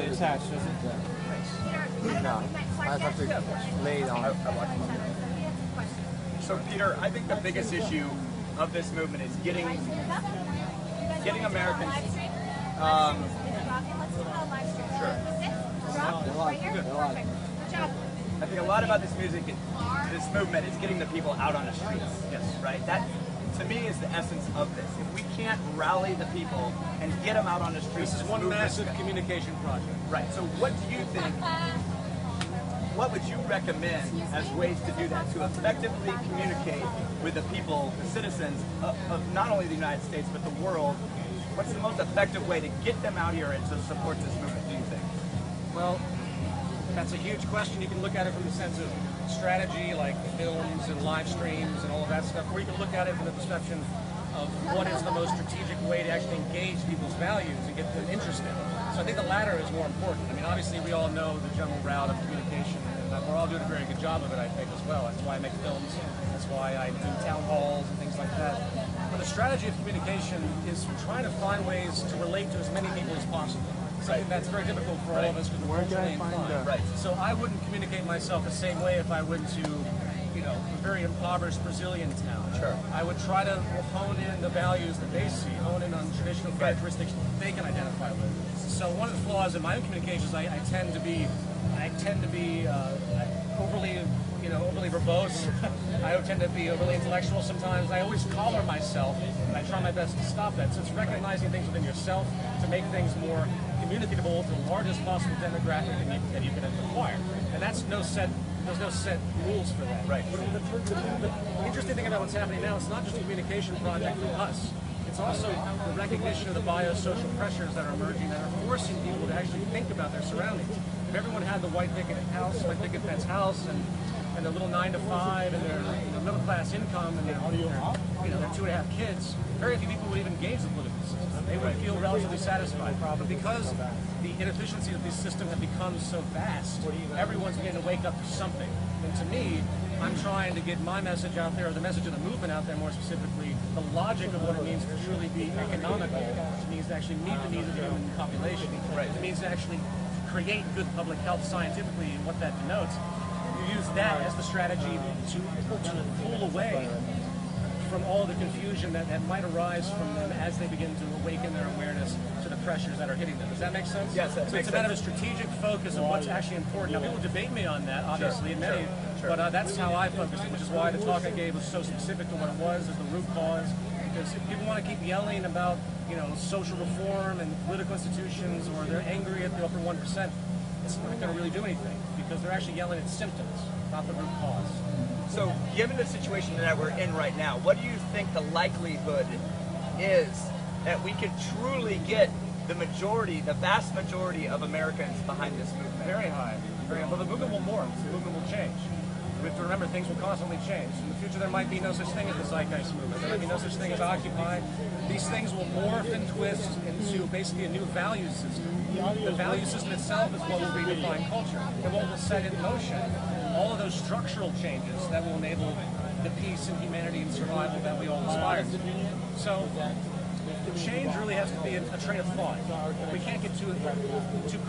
attached, isn't it? No, I have to lay it on. So Peter, I think the biggest issue of this movement is getting Americans. Sure. I think a lot about this movement is getting the people out on the streets. Yes. Right. That, to me, is the essence of this. If we can't rally the people and get them out on the streets, this is one massive communication project. Right. So, what do you think? What would you recommend as ways to do that, to effectively communicate with the people, the citizens of not only the United States but the world? What's the most effective way to get them out here and to support this movement, do you think? Well, that's a huge question. You can look at it from the sense of strategy, like films and live streams and all of that stuff, or you can look at it from the perception of what is the most strategic way to actually engage people's values and get them interested. So I think the latter is more important. I mean, obviously we all know the general route of communication, and we're all doing a very good job of it, I think, as well. That's why I make films, that's why I do town halls and things like that. But the strategy of communication is trying to find ways to relate to as many people as possible. Something that's very difficult for all of us because we're culturally inclined. Right. So I wouldn't communicate myself the same way if I went to, a very impoverished Brazilian town. Sure. I would try to hone in the values that they see, hone in on traditional characteristics they can identify with. So one of the flaws in my own communications, I tend to be overly verbose. I tend to be overly intellectual sometimes. I always collar myself, and I try my best to stop that. So it's recognizing things within yourself to make things more communicable to the largest possible demographic that you can acquire. And there's no set rules for that. Right. The interesting thing about what's happening now, it's not just a communication project for us. It's also the recognition of the biosocial pressures that are emerging that are forcing people to actually think about their surroundings. If everyone had the white picket fence house and their little 9 to 5 and their middle class income and their 2.5 kids, very few people would even engage the political system. They would feel relatively satisfied. But because the inefficiencies of these systems have become so vast, everyone's beginning to wake up to something. And to me, I'm trying to get my message out there, or the message of the movement out there more specifically, the logic of what it means to truly be economical, which means to actually meet the needs of the human population. Right. It means to actually create good public health scientifically, and what that denotes. You use that as the strategy to pull away from all the confusion that might arise from them as they begin to awaken their awareness to the pressures that are hitting them. Does that make sense? Yes, that so makes it's a matter of strategic focus on what's actually important. Now, people debate me on that, obviously, and many, but that's how I focus it, which is why the talk I gave was so specific to what it was as the root cause. Because if people want to keep yelling about, social reform and political institutions, or they're angry at the upper 1%, it's not going to really do anything, because they're actually yelling at symptoms, not the root cause. So, given the situation that we're in right now, what do you think the likelihood is that we can truly get the vast majority of Americans behind this movement? Very high. Well, the movement will morph. The movement will change. We have to remember things will constantly change. In the future, there might be no such thing as the zeitgeist movement. There might be no such thing as Occupy. These things will morph and twist into basically a new value system. The value system itself is what will redefine culture, and what will set in motion all of those structural changes that will enable the peace and humanity and survival that we all aspire to. So the change really has to be a train of thought. We can't get too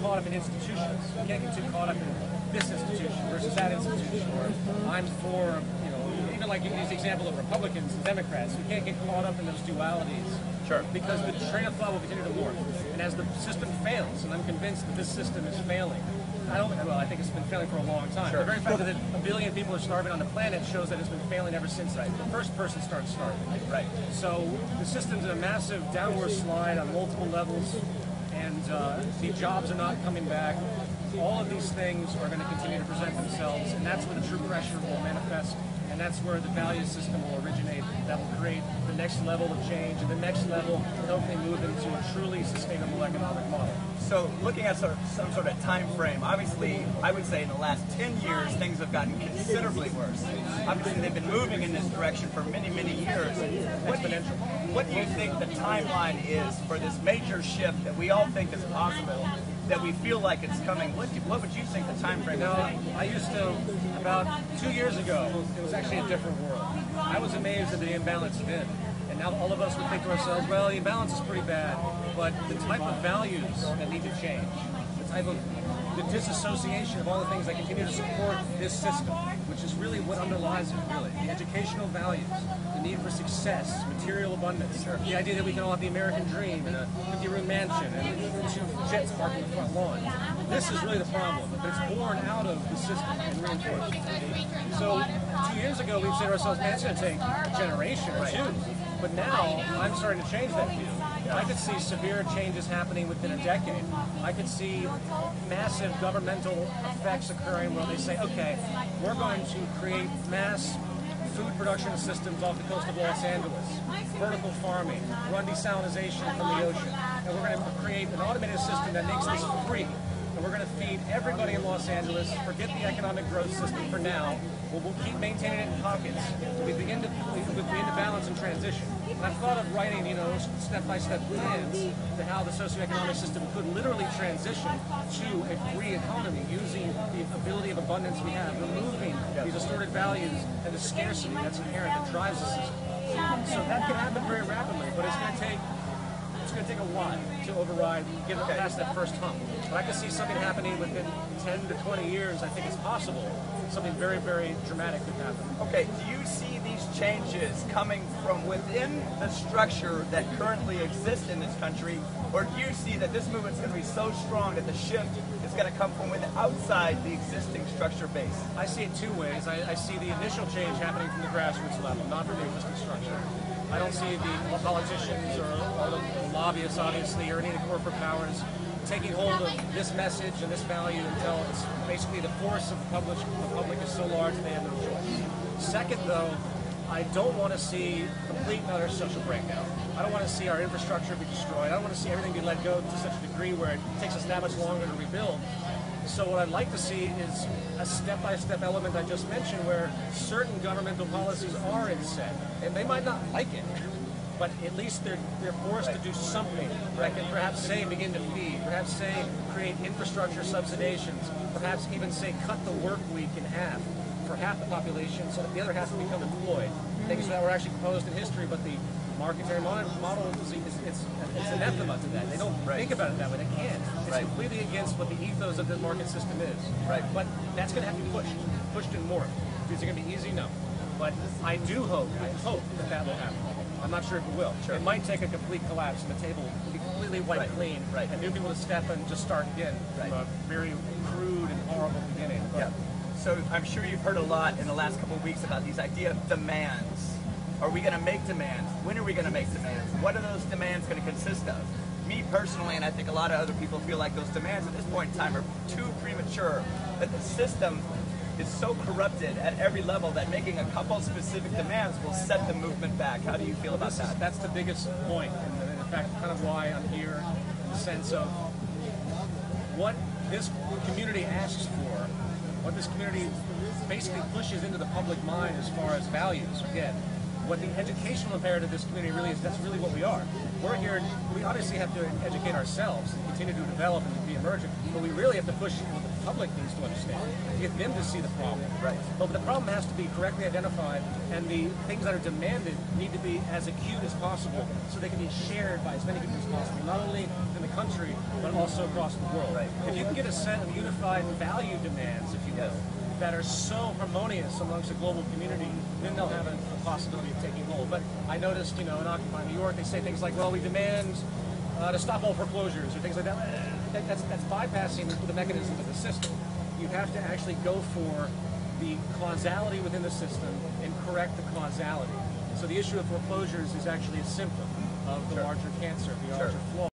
caught up in institutions. We can't get too caught up in this institution versus that institution. Or I'm for, even like you use the example of Republicans and Democrats. We can't get caught up in those dualities. Sure. Because the train of thought will continue to morph. And as the system fails, and I'm convinced that this system is failing, I think it's been failing for a long time. Sure. The very fact that 1 billion people are starving on the planet shows that it's been failing ever since the first person started starving. Right. So the system's in a massive downward slide on multiple levels, and the jobs are not coming back. All of these things are going to continue to present themselves, and that's where the true pressure will manifest, and that's where the value system will originate. That will create the next level of change, and the next level will hopefully move into a truly sustainable economic model. So looking at some sort of time frame, obviously, I would say in the last 10 years, things have gotten considerably worse. Obviously, they've been moving in this direction for many, many years. What do you think the timeline is for this major shift that we all think is possible, that we feel like it's coming? What would you think the time frame is? I used to, about 2 years ago, it was actually a different world. I was amazed at the imbalance then. And now all of us would think to ourselves, well, the imbalance is pretty bad, but the type of values that need to change, the type of the disassociation of all the things that continue to support this system, which is really what underlies it, really. The educational values, the need for success, material abundance, the idea that we can all have the American dream and a 50-room mansion and 2 jets parked in the front lawn. This is really the problem, but it's born out of the system and reinforced. So 2 years ago, we'd say to ourselves, man, it's going to take a generation or two. But now, I'm starting to change that view. I could see severe changes happening within a decade. I could see massive governmental effects occurring where they say, okay, we're going to create mass food production systems off the coast of Los Angeles, vertical farming, run desalination from the ocean, and we're going to create an automated system that makes this free. And we're going to feed everybody in Los Angeles, forget the economic growth system for now, we'll keep maintaining it in pockets. So we begin to balance and transition. And I've thought of writing, step-by-step plans to how the socioeconomic system could literally transition to a free economy using the ability of abundance we have, removing these distorted values and the scarcity that's inherent that drives the system. So that can happen very rapidly, but it's going to take a while to override, get past that first hump. But I can see something happening within 10 to 20 years. I think it's possible. Something very, very dramatic could happen. Okay, do you see these changes coming from within the structure that currently exists in this country, or do you see that this movement's going to be so strong that the shift is going to come from outside the existing structure base? I see it two ways. I see the initial change happening from the grassroots level, not from the existing structure. I don't see the politicians or the lobbyists, obviously, or any of the corporate powers taking hold of this message and this value until it's basically the force of the public is so large they have no choice. Second, though, I don't want to see complete and utter social breakdown. I don't want to see our infrastructure be destroyed. I don't want to see everything be let go to such a degree where it takes us that much longer to rebuild. So what I'd like to see is a step-by-step element I just mentioned where certain governmental policies are in set, and they might not like it, but at least they're forced to do something that can perhaps say begin to feed, perhaps say create infrastructure subsidizations, perhaps even say cut the work week in half for half the population so that the other half can become employed. Things that were actually proposed in history, but the marketary model it's anathema to that. They don't think about it that way. They can't. It's completely against what the ethos of the market system is. But that's going to have to be pushed and more. Is it going to be easy? No. But I hope that will happen. I'm not sure if it will. It might take a complete collapse and the table will be completely wiped clean and new people to step and just start again from a very crude and horrible beginning. So I'm sure you've heard a lot in the last couple of weeks about these idea of demands. Are we going to make demands? When are we going to make demands? What are those demands going to consist of? Me personally, and I think a lot of other people feel like those demands at this point in time are too premature, that the system is so corrupted at every level that making a couple specific demands will set the movement back. How do you feel about that? That's the biggest point, and in fact, kind of why I'm here, in the sense of what this community asks for, what this community basically pushes into the public mind as far as values. Again, what the educational imperative of this community really is, that's really what we are. We're here, we obviously have to educate ourselves and continue to develop and to be emergent, but we really have to push what the public needs to understand, to get them to see the problem. But the problem has to be correctly identified, and the things that are demanded need to be as acute as possible so they can be shared by as many people as possible, not only in the country, but also across the world. If you can get a set of unified value demands, if you will, that are so harmonious amongst the global community, then they'll have a possibility of taking hold. But I noticed, in Occupy New York, they say things like, well, we demand to stop all foreclosures or things like that. That's bypassing the mechanisms of the system. You have to actually go for the causality within the system and correct the causality. So the issue of foreclosures is actually a symptom of the larger cancer, the larger flaw.